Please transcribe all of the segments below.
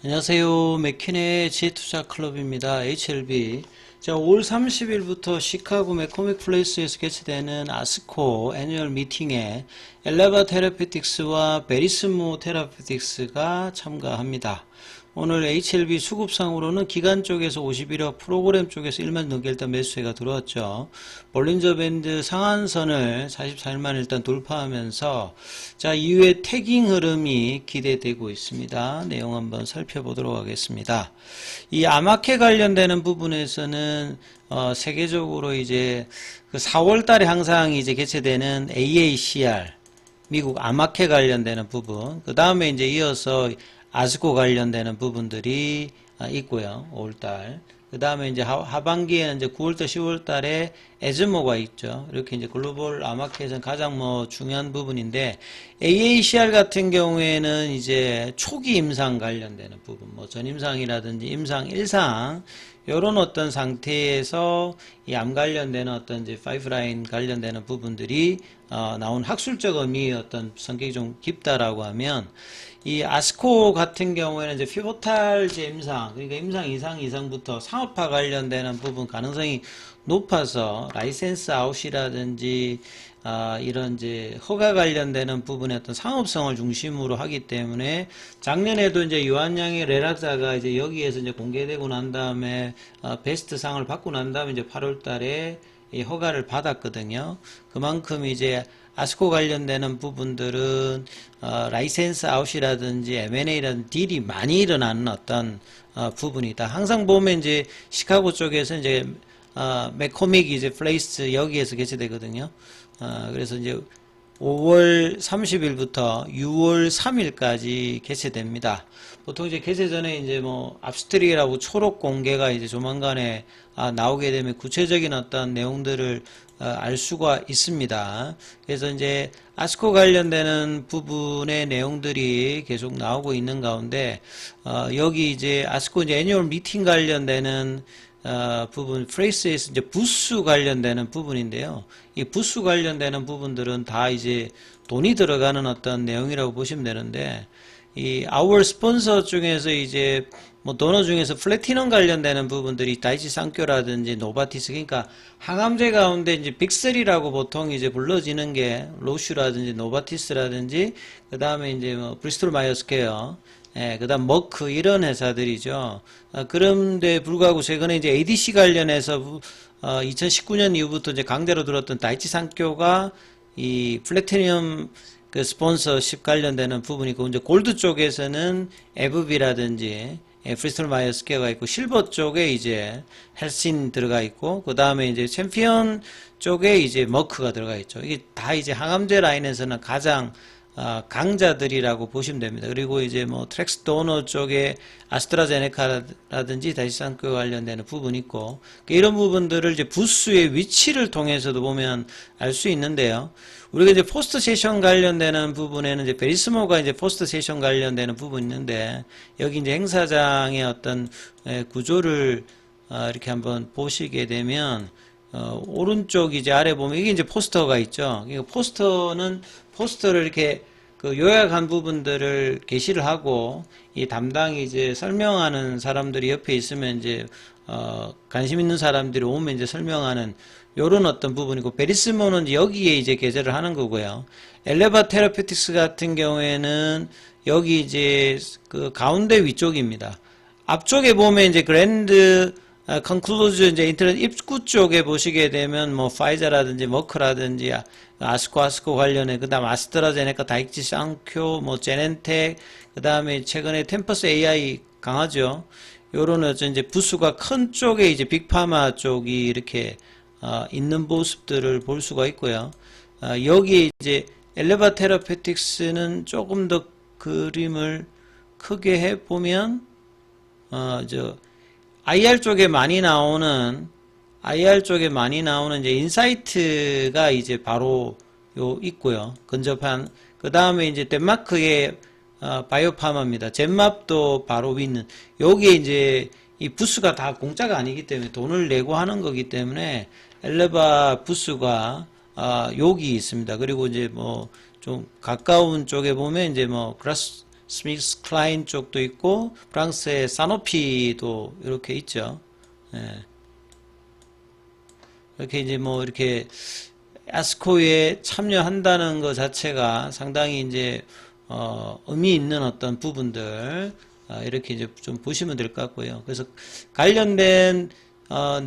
안녕하세요. 맥킨의 지투자클럽입니다. HLB. 자, 5월 30일부터 시카고 맥코믹 플레이스에서 개최되는 아스코 애뉴얼 미팅에 엘레바 테라피틱스와 베리스모 테라피틱스가 참가합니다. 오늘 HLB 수급상으로는 기간 쪽에서 51억, 프로그램 쪽에서 1만 넘게 일단 매수세가 들어왔죠. 볼린저 밴드 상한선을 44일만 일단 돌파하면서 자, 이후에 태깅 흐름이 기대되고 있습니다. 내용 한번 살펴보도록 하겠습니다. 이 아마케 관련되는 부분에서는 세계적으로 이제 그 4월 달에 항상 이제 개최되는 AACR 미국 아마케 관련되는 부분, 그 다음에 이제 이어서 아스코 관련되는 부분들이 있고요. 5월달. 그 다음에 이제 하반기에는 이제 9월달, 10월달에 에즈모가 있죠. 이렇게 이제 글로벌 아마켓은 가장 중요한 부분인데, AACR 같은 경우에는 이제 초기 임상 관련되는 부분, 전임상이라든지 임상 1상, 요런 어떤 상태에서 이 암 관련되는 어떤 이제 파이프라인 관련되는 부분들이 나온 학술적 의미의 어떤 성격이 좀 깊다라고 하면, 이 아스코 같은 경우에는 이제 피보탈 임상, 그러니까 임상 2상 이상부터 상업화 관련되는 부분 가능성이 높아서 라이센스 아웃이라든지 이런 이제 허가 관련되는 부분의 어떤 상업성을 중심으로 하기 때문에 작년에도 이제 유한양의 레락사가 이제 여기에서 이제 공개되고 난 다음에 베스트 상을 받고 난 다음에 이제 8월 달에 이 허가를 받았거든요. 그만큼 이제 아스코 관련되는 부분들은 라이센스 아웃이라든지 M&A라든지 딜이 많이 일어나는 어떤 부분이다. 항상 보면 이제 시카고 쪽에서 이제 맥코믹 이제 플레이스 여기에서 개최되거든요. 그래서 이제 5월 30일부터 6월 3일까지 개최됩니다. 보통 이제 개최 전에 이제 압스트릭이라고 초록 공개가 이제 조만간에 나오게 되면 구체적인 어떤 내용들을 알 수가 있습니다. 그래서 이제 아스코 관련되는 부분의 내용들이 계속 나오고 있는 가운데 여기 이제 아스코 이제 애니얼 미팅 관련되는 부분, 프레이스에서 이제 부스 관련되는 부분인데요. 이 부스 관련되는 부분들은 다 이제 돈이 들어가는 어떤 내용이라고 보시면 되는데, 이 아월 스폰서 중에서 이제 도너 중에서 플래티넘 관련되는 부분들이 다이치 상교라든지 노바티스, 그러니까 항암제 가운데 이제 빅3라고 보통 이제 불러지는 게 로슈라든지 노바티스라든지 그 다음에 이제 브리스톨 마이어스케어, 그 다음 머크 이런 회사들이죠. 그런데 불구하고 최근에 이제 ADC 관련해서 2019년 이후부터 이제 강제로 들었던 다이치 상교가 이 플래티넘 그 스폰서십 관련되는 부분이 있고, 이제 골드 쪽에서는 에브비라든지 브리스톨 마이어스케어가 있고, 실버 쪽에 이제 헬신 들어가 있고, 그 다음에 이제 챔피언 쪽에 이제 머크가 들어가 있죠. 이게 다 이제 항암제 라인에서는 가장 강자들이라고 보시면 됩니다. 그리고 이제 트렉스 도너 쪽에 아스트라제네카라든지 다시상교 관련되는 부분이 있고, 이런 부분들을 이제 부스의 위치를 통해서도 보면 알 수 있는데요. 우리가 이제 포스트 세션 관련되는 부분에는 이제 베리스모가 이제 포스트 세션 관련되는 부분이 있는데, 여기 이제 행사장의 어떤 구조를 이렇게 한번 보시게 되면, 오른쪽 이제 아래 보면 이게 이제 포스터가 있죠. 그러니까 포스터를 이렇게 그 요약한 부분들을 게시를 하고, 이 담당이 이제 설명하는 사람들이 옆에 있으면 이제 관심 있는 사람들이 오면 이제 설명하는 요런 어떤 부분이고, 베리스모는 여기에 이제 게재를 하는 거고요. 엘레바 테라피틱스 같은 경우에는 여기 이제 그 가운데 위쪽입니다. 앞쪽에 보면 이제 그랜드 컨클루즈 이제 인터넷 입구 쪽에 보시게 되면 파이자라든지 머크라든지 아스코 관련해, 그 다음 아스트라제네카, 다이치 상쿄, 제넨텍, 그 다음에 최근에 템퍼스 AI 강하죠. 요런 어떤 이제 부수가 큰 쪽에 이제 빅파마 쪽이 이렇게 있는 모습들을 볼 수가 있고요. 여기 이제 엘레바 테라피틱스는 조금 더 그림을 크게 해 보면 IR 쪽에 많이 나오는 이제 인사이트가 이제 바로 있고요. 근접한, 그 다음에 이제 덴마크의 바이오파마입니다. 젠맙도 바로 위는, 여기에 이제 이 부스가 다 공짜가 아니기 때문에 돈을 내고 하는 거기 때문에 엘레바 부스가 여기 있습니다. 그리고 이제 좀 가까운 쪽에 보면 이제 스미스 클라인 쪽도 있고 프랑스의 사노피도 이렇게 있죠. 예. 이렇게 이제 뭐 이렇게 아스코에 참여한다는 것 자체가 상당히 이제 의미 있는 어떤 부분들 이렇게 이제 좀 보시면 될 것 같고요. 그래서 관련된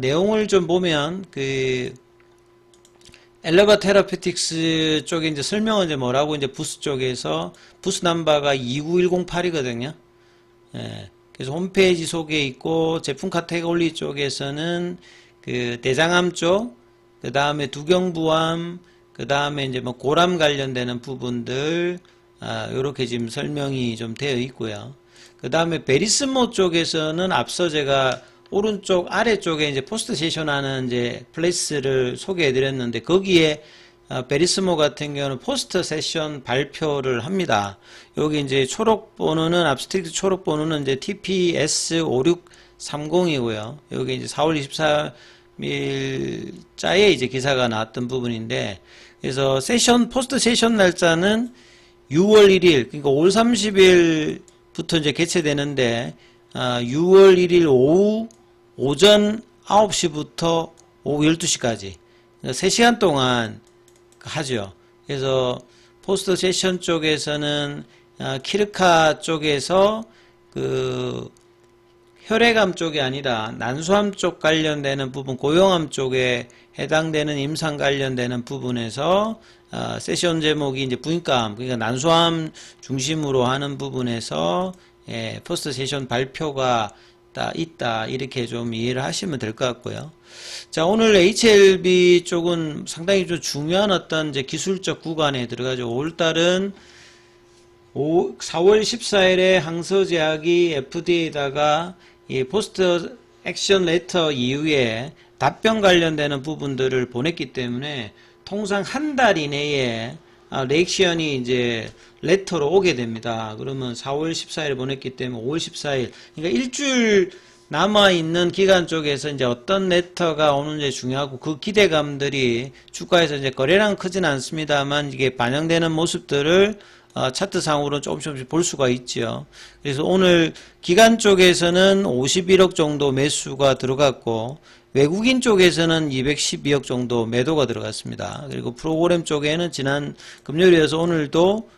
내용을 좀 보면 그 엘레바 테라피틱스 쪽에 이제 설명은 이제 뭐라고 이제 부스 쪽에서 부스 넘버가 29108이거든요. 예. 그래서 홈페이지 속에 있고 제품 카테고리 쪽에서는 그 대장암 쪽, 그 다음에 두경부암, 그 다음에 이제 뭐 고람 관련되는 부분들, 요렇게 지금 설명이 좀 되어 있고요. 그 다음에 베리스모 쪽에서는 앞서 제가 오른쪽 아래쪽에 이제 포스트 세션 하는 이제 플레이스를 소개해 드렸는데 거기에 베리스모 같은 경우는 포스트 세션 발표를 합니다. 여기 이제 초록 번호는 압스트릭트 초록 번호는 이제 TPS 5630이고요. 여기 이제 4월 24일자에 이제 기사가 나왔던 부분인데 그래서 세션 포스트 세션 날짜는 6월 1일 그러니까 올 30일부터 이제 개최되는데 6월 1일 오전 9시부터 오후 12시까지 3시간 동안 하죠. 그래서 포스트 세션 쪽에서는 키르카 쪽에서 그 혈액암 쪽이 아니라 난소암 쪽 관련되는 부분, 고용암 쪽에 해당되는 임상 관련되는 부분에서 세션 제목이 이제 부인과암, 그러니까 난소암 중심으로 하는 부분에서 포스트 세션 발표가 있다 이렇게 좀 이해를 하시면 될 것 같고요. 자, 오늘 HLB 쪽은 상당히 좀 중요한 어떤 이제 기술적 구간에 들어가죠. 5월달은 4월 14일에 항서제약이 FDA에다가 이 포스트 액션 레터 이후에 답변 관련되는 부분들을 보냈기 때문에 통상 한 달 이내에 리액션이 이제 레터로 오게 됩니다. 그러면 4월 14일에 보냈기 때문에 5월 14일, 그러니까 일주일 남아있는 기간 쪽에서 이제 어떤 레터가 오는지 중요하고 그 기대감들이 주가에서 이제 거래량 크진 않습니다만 이게 반영되는 모습들을 차트상으로 조금씩 볼 수가 있죠. 그래서 오늘 기관 쪽에서는 51억 정도 매수가 들어갔고 외국인 쪽에서는 212억 정도 매도가 들어갔습니다. 그리고 프로그램 쪽에는 지난 금요일이어서 오늘도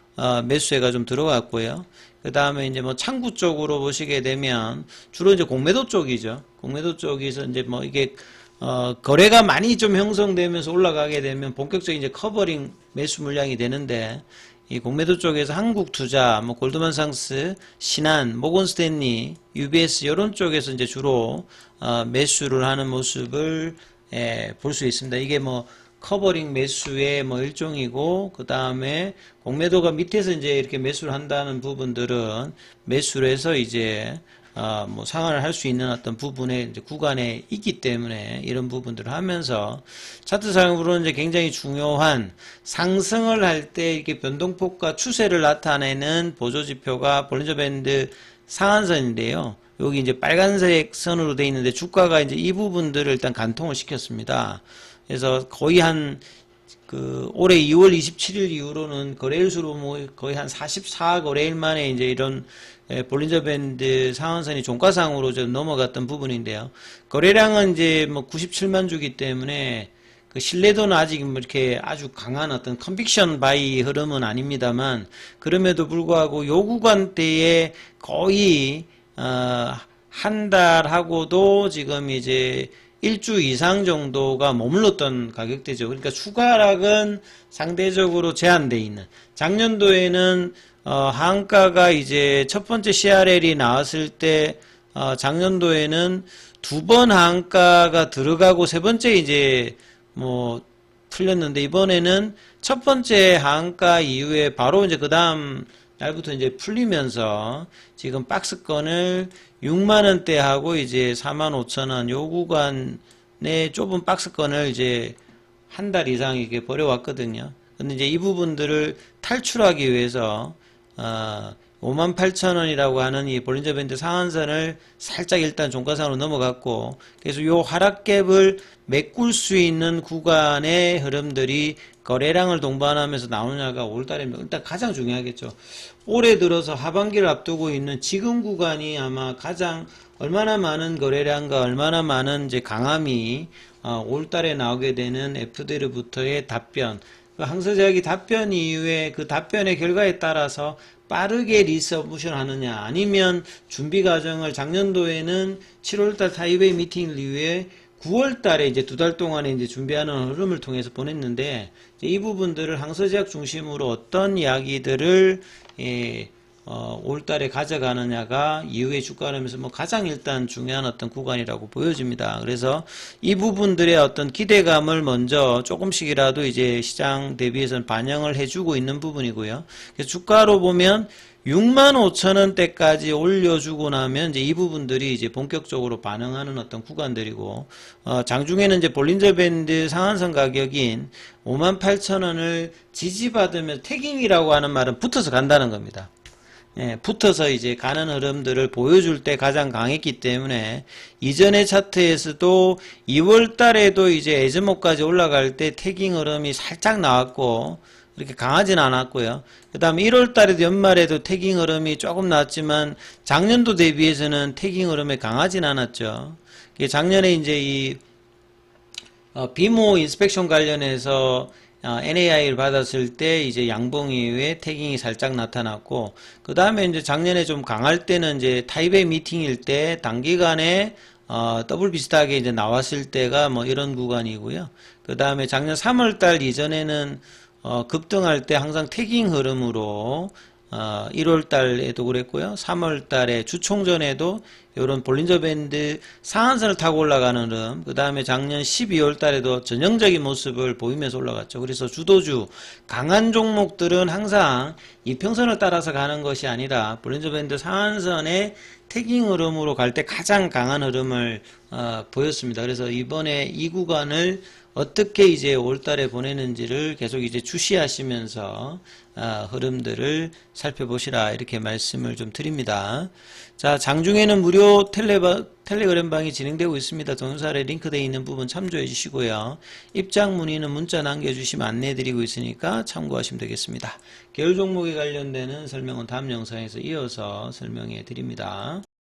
매수세가 좀 들어갔고요. 그 다음에 이제 뭐 창구 쪽으로 보시게 되면 주로 이제 공매도 쪽이죠. 공매도 쪽에서 이제 뭐 이게 거래가 많이 좀 형성되면서 올라가게 되면 본격적인 이제 커버링 매수 물량이 되는데 이 공매도 쪽에서 한국투자, 뭐 골드만상스, 신한, 모건스탠리, UBS 이런 쪽에서 이제 주로 매수를 하는 모습을 볼 수 있습니다. 이게 뭐 커버링 매수의 뭐 일종이고 그 다음에 공매도가 밑에서 이제 이렇게 매수를 한다는 부분들은 매수를 해서 이제 뭐 상환을 할 수 있는 어떤 부분의 이제 구간에 있기 때문에 이런 부분들을 하면서 차트상으로는 이제 굉장히 중요한 상승을 할 때 이렇게 변동폭과 추세를 나타내는 보조지표가 볼린저 밴드 상한선인데요. 여기 이제 빨간색 선으로 되어 있는데 주가가 이제 이 부분들을 일단 간통을 시켰습니다. 그래서 거의 올해 2월 27일 이후로는 거래일 수로 뭐 거의 한 44거래일 만에 이제 이런 볼린저 밴드 상한선이 종가상으로 좀 넘어갔던 부분인데요. 거래량은 이제 뭐 97만 주기 때문에 그 신뢰도는 아직 뭐 이렇게 아주 강한 어떤 컨빅션 바이 흐름은 아닙니다만 그럼에도 불구하고 요 구간대에 거의 한 달하고도 지금 이제 일주 이상 정도가 머물렀던 가격대죠. 그러니까 추가 하락은 상대적으로 제한되어 있는. 작년도에는 하한가가 이제 첫 번째 CRL이 나왔을 때 작년도에는 두 번 하한가가 들어가고 세 번째 이제 뭐 풀렸는데 이번에는 첫 번째 하한가 이후에 바로 이제 그 다음 날부터 이제 풀리면서 지금 박스권을 6만원대 하고 이제 45,000원 요 구간의 좁은 박스권을 이제 한 달 이상 이렇게 벌여왔거든요. 근데 이제 이 부분들을 탈출하기 위해서 58,000원이라고 하는 이 볼린저 밴드 상한선을 살짝 일단 종가상으로 넘어갔고, 그래서 요 하락갭을 메꿀 수 있는 구간의 흐름들이 거래량을 동반하면서 나오냐가 5월달에 일단 가장 중요하겠죠. 올해 들어서 하반기를 앞두고 있는 지금 구간이 아마 가장 얼마나 많은 거래량과 얼마나 많은 이제 강함이 5월달에 나오게 되는 FD로부터의 답변, 그 항서제약이 답변 이후에 그 답변의 결과에 따라서 빠르게 리서브션 하느냐, 아니면 준비 과정을 작년도에는 7월달 타이베이 미팅 이후에 9월달에 이제 두 달 동안에 이제 준비하는 흐름을 통해서 보냈는데, 이 부분들을 항서제약 중심으로 어떤 이야기들을 5월달에 가져가느냐가 이후의 주가 흐름에서 뭐 가장 일단 중요한 어떤 구간이라고 보여집니다. 그래서 이 부분들의 어떤 기대감을 먼저 조금씩이라도 이제 시장 대비해서는 반영을 해주고 있는 부분이고요. 그래서 주가로 보면 65,000원대까지 올려주고 나면 이제 이 부분들이 이제 본격적으로 반응하는 어떤 구간들이고, 장중에는 이제 볼린저 밴드 상한선 가격인 58,000원을 지지받으면 태깅이라고 하는 말은 붙어서 간다는 겁니다. 예, 붙어서 이제 가는 흐름들을 보여줄 때 가장 강했기 때문에, 이전의 차트에서도 2월 달에도 이제 에즈모까지 올라갈 때 태깅 흐름이 살짝 나왔고, 그렇게 강하진 않았고요. 그 다음에 1월 달에도 연말에도 태깅 흐름이 조금 나왔지만, 작년도 대비해서는 태깅 흐름이 강하진 않았죠. 작년에 이제 이, 비모 인스펙션 관련해서 NAI를 받았을 때 이제 양봉 이후에 태깅이 살짝 나타났고, 그 다음에 이제 작년에 좀 강할 때는 이제 타이베이 미팅일 때 단기간에 더블 비슷하게 이제 나왔을 때가 뭐 이런 구간이고요. 그 다음에 작년 3월달 이전에는 급등할 때 항상 태깅 흐름으로 1월달에도 그랬고요. 3월달에 주총전에도 이런 볼린저 밴드 상한선을 타고 올라가는 흐름, 그 다음에 작년 12월달에도 전형적인 모습을 보이면서 올라갔죠. 그래서 주도주 강한 종목들은 항상 이평선을 따라서 가는 것이 아니라 볼린저 밴드 상한선의 태깅 흐름으로 갈 때 가장 강한 흐름을 보였습니다. 그래서 이번에 이 구간을 어떻게 이제 5월달에 보내는지를 계속 이제 주시하시면서 흐름들을 살펴보시라, 이렇게 말씀을 좀 드립니다. 자, 장중에는 무료 텔레그램방이 진행되고 있습니다. 동영상에 링크되어 있는 부분 참조해 주시고요. 입장 문의는 문자 남겨주시면 안내 드리고 있으니까 참고하시면 되겠습니다. 계열 종목에 관련되는 설명은 다음 영상에서 이어서 설명해 드립니다.